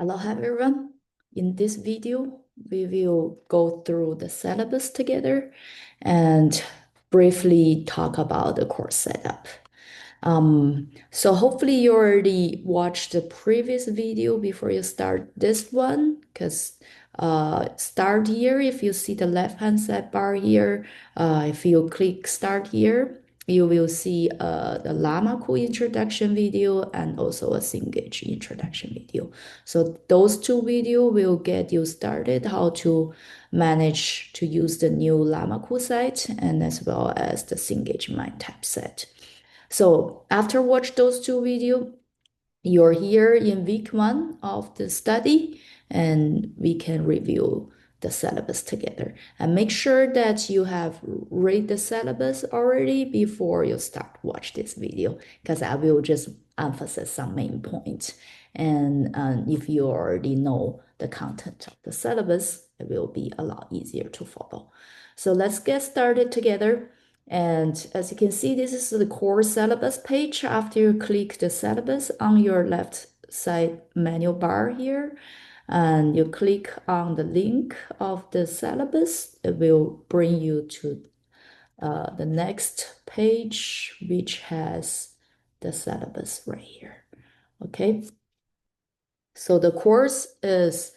Hello everyone. In this video, we will go through the syllabus together and briefly talk about the course setup. So hopefully you already watched the previous video before you start this one, because start here, if you see the left-hand side bar here, if you click start here, you will see the Llama introduction video and also a Cengage introduction video. So those two videos will get you started how to manage to use the new Llama site and as well as the Cengage type set. So after watch those two videos, you're here in week 1 of the study and we can review the syllabus together. And make sure that you have read the syllabus already before you start watch this video, because I will just emphasize some main points. And if you already know the content of the syllabus, it will be a lot easier to follow. So let's get started together. And as you can see, this is the core syllabus page. After you click the syllabus on your left side menu bar here, and you click on the link of the syllabus, it will bring you to the next page, which has the syllabus right here. Okay. So the course is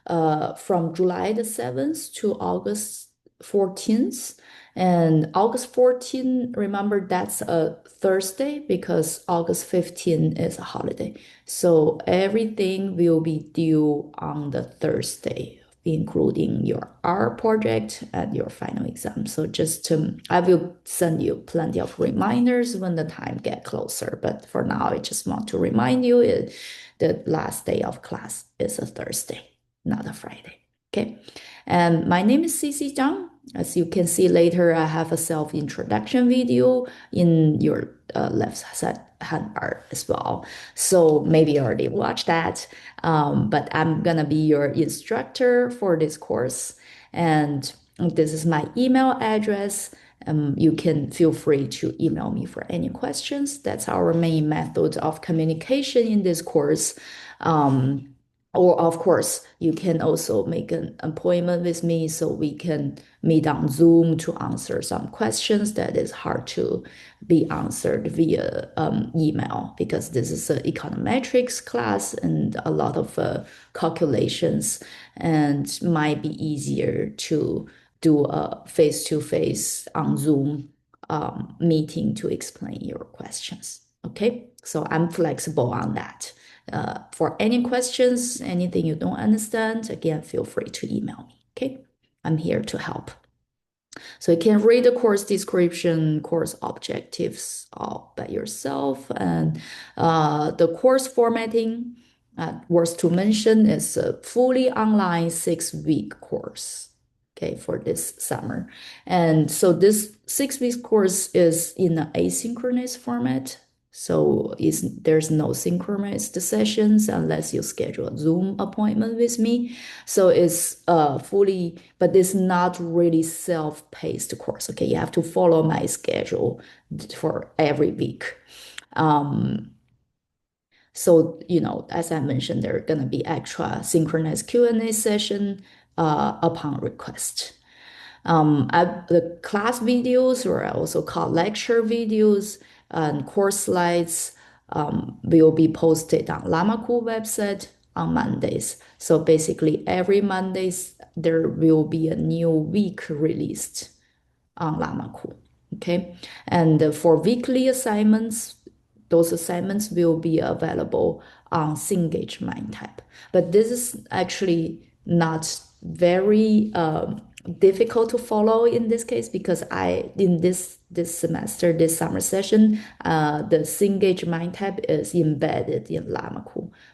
from July the 7th to August 14th. And August 14th, remember that's a Thursday because August 15th is a holiday. So everything will be due on the Thursday, including your R project and your final exam. So just I will send you plenty of reminders when the time get closer. But for now, I just want to remind you the last day of class is a Thursday, not a Friday. Okay. And my name is Cici Zhang. As you can see later, I have a self-introduction video in your left side hand bar as well. So maybe you already watched that, but I'm gonna be your instructor for this course. And this is my email address. You can feel free to email me for any questions. That's our main method of communication in this course. Or of course, you can also make an appointment with me so we can meet on Zoom to answer some questions that is hard to be answered via email, because this is an econometrics class and a lot of calculations, and might be easier to do a face-to-face on Zoom meeting to explain your questions. Okay, so I'm flexible on that. For any questions, anything you don't understand, again, feel free to email me. Okay, I'm here to help. So you can read the course description, course objectives all by yourself, and the course formatting, worth to mention, is a fully online 6-week course. Okay, for this summer. And so this 6-week course is in an asynchronous format. So there's no synchronized sessions unless you schedule a Zoom appointment with me. So it's fully, but it's not really self-paced course. Okay, you have to follow my schedule for every week. So, as I mentioned, there are going to be extra synchronized Q&A session upon request. The class videos, or also called lecture videos, and course slides will be posted on Llama website on Mondays. So basically every Mondays, there will be a new week released on Llama. Okay. And for weekly assignments, those assignments will be available on Cengage type. But this is actually not very difficult to follow in this case, because in this semester, this summer session, the Cengage type is embedded in Llama.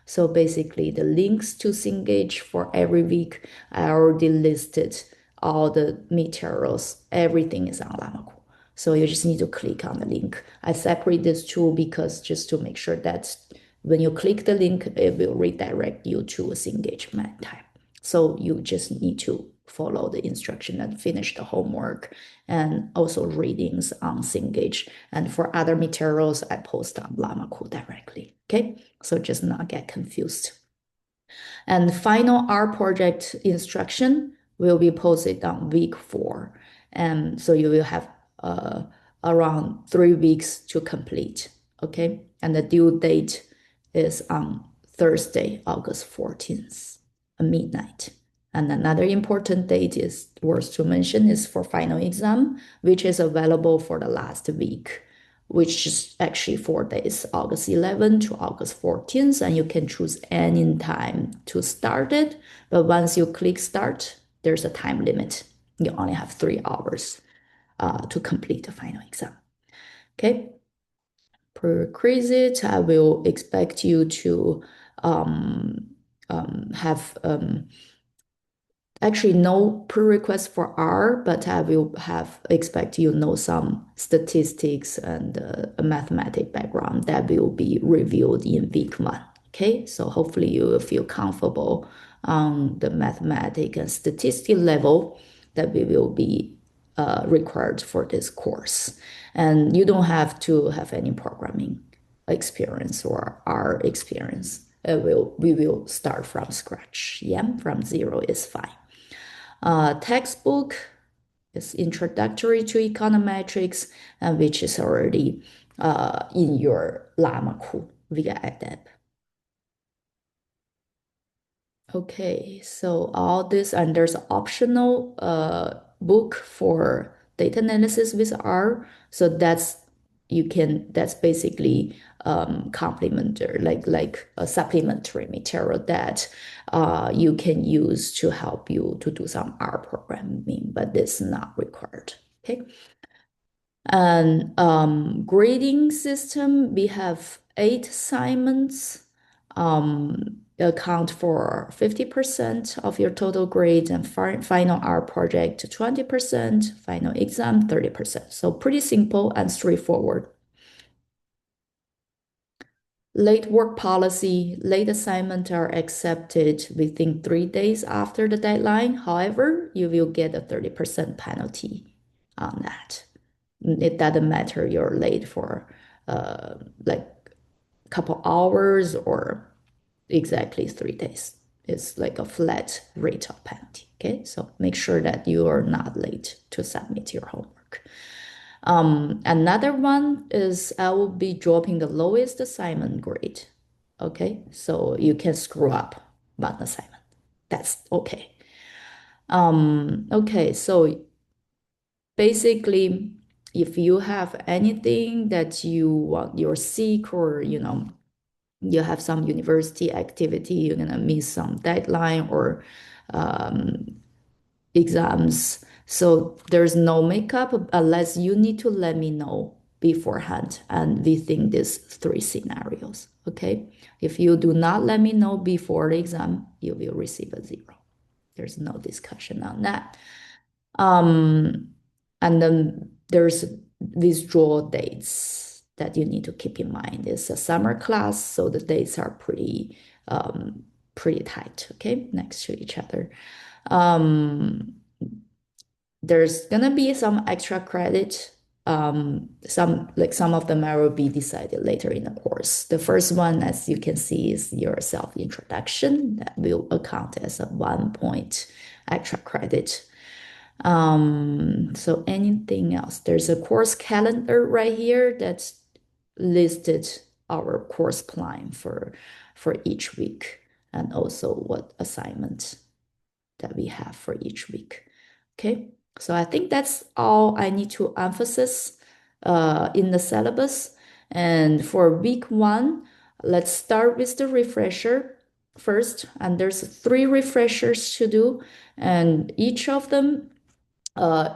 So basically the links to Cengage for every week, I already listed all the materials, everything is on Llama. So you just need to click on the link. I separate this two because just to make sure that when you click the link, it will redirect you to a Cengage type. So you just need to follow the instruction and finish the homework, and also readings on Cengage. And for other materials, I post on Llama directly. Okay, so just not get confused. And final R project instruction will be posted on week 4. And so you will have around 3 weeks to complete. Okay. And the due date is on Thursday, August 14th, at midnight. And another important date is worth to mention is for final exam, which is available for the last week, which is actually 4 days, August 11th to August 14th, and you can choose any time to start it. But once you click start, there's a time limit. You only have 3 hours to complete the final exam. Okay. Prerequisite, I will expect you to have actually no prerequisite for R, but I will have expect you know some statistics and a mathematic background that will be reviewed in week 1. Okay, so hopefully you will feel comfortable on the mathematic and statistical level that we will be required for this course. And you don't have to have any programming experience or R experience. We will start from scratch. Yeah, from zero is fine. Textbook is Introductory to Econometrics, which is already in your Llama Cool via EdApp. Okay, so all this, and there's optional book for data analysis with R. So that's basically complementary, like a supplementary material that you can use to help you to do some R programming, but it's not required. Okay. And grading system, we have 8 assignments, account for 50% of your total grade, and final R project 20%, final exam 30%. So pretty simple and straightforward. Late work policy, late assignments are accepted within 3 days after the deadline. However, you will get a 30% penalty on that. It doesn't matter you're late for like a couple hours or exactly 3 days. It's like a flat rate of penalty. Okay, so make sure that you are not late to submit your homework. Another one is I will be dropping the lowest assignment grade. Okay, so you can screw up one assignment. That's okay. Okay, so basically, if you have anything that you want, you're sick or you have some university activity, you're gonna miss some deadline or exams. So there's no makeup unless you need to let me know beforehand and within these 3 scenarios. Okay. If you do not let me know before the exam, you will receive a 0. There's no discussion on that. And then there's withdrawal dates that you need to keep in mind. It's a summer class, so the dates are pretty tight, okay, next to each other. There's gonna be some extra credit. Some of them will be decided later in the course. The first one, as you can see, is your self-introduction that will account as a 1 point extra credit. So anything else? There's a course calendar right here that's listed our course plan for each week and also what assignment that we have for each week. Okay, so I think that's all I need to emphasize in the syllabus. And for week 1, let's start with the refresher first. And there's 3 refreshers to do, and each of them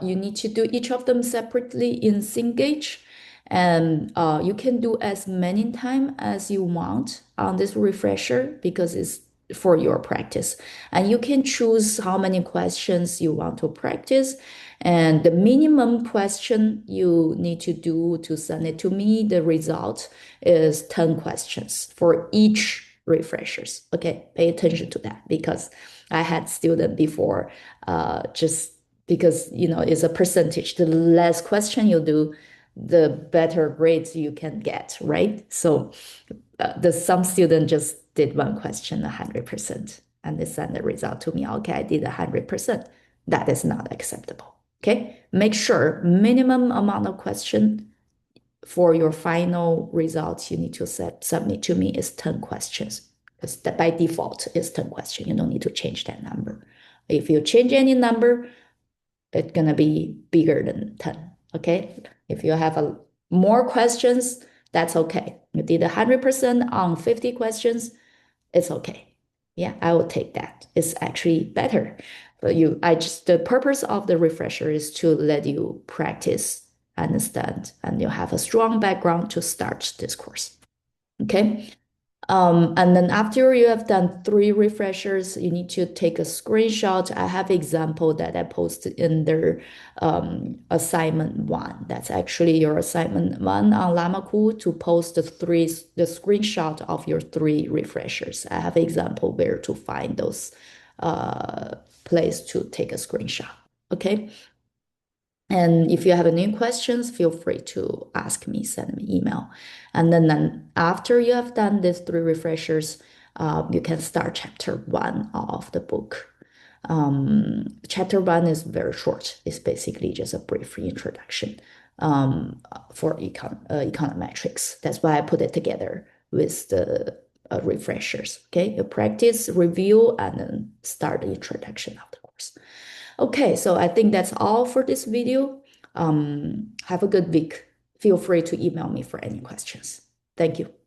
you need to do each of them separately in Cengage, and you can do as many times as you want on this refresher because it's for your practice. And you can choose how many questions you want to practice. And the minimum question you need to do to send it to me, the result is 10 questions for each refreshers. Okay, pay attention to that because I had student before just because it's a percentage. The less question you do, the better grades you can get, right? So some student just did one question 100% and they send the result to me. Okay, I did 100%. That is not acceptable. Okay, make sure minimum amount of question for your final results you need to submit to me is 10 questions. Because by default is 10 questions. You don't need to change that number. If you change any number, it's gonna be bigger than 10. Okay. If you have more questions, that's okay. You did 100% on 50 questions, it's okay. Yeah, I will take that. It's actually better. But the purpose of the refresher is to let you practice, understand, and you have a strong background to start this course. Okay. And then after you have done 3 refreshers, you need to take a screenshot. I have example that I posted in the assignment 1. That's actually your assignment 1 on Llama to post the screenshot of your 3 refreshers. I have example where to find those place to take a screenshot. Okay. And if you have any questions, feel free to ask me, send me email. And then after you have done these 3 refreshers, you can start chapter 1 of the book. Chapter 1 is very short. It's basically just a brief introduction for econometrics. That's why I put it together with the refreshers. Okay, you practice, review, and then start the introduction of the course. Okay, so I think that's all for this video. Have a good week. Feel free to email me for any questions. Thank you.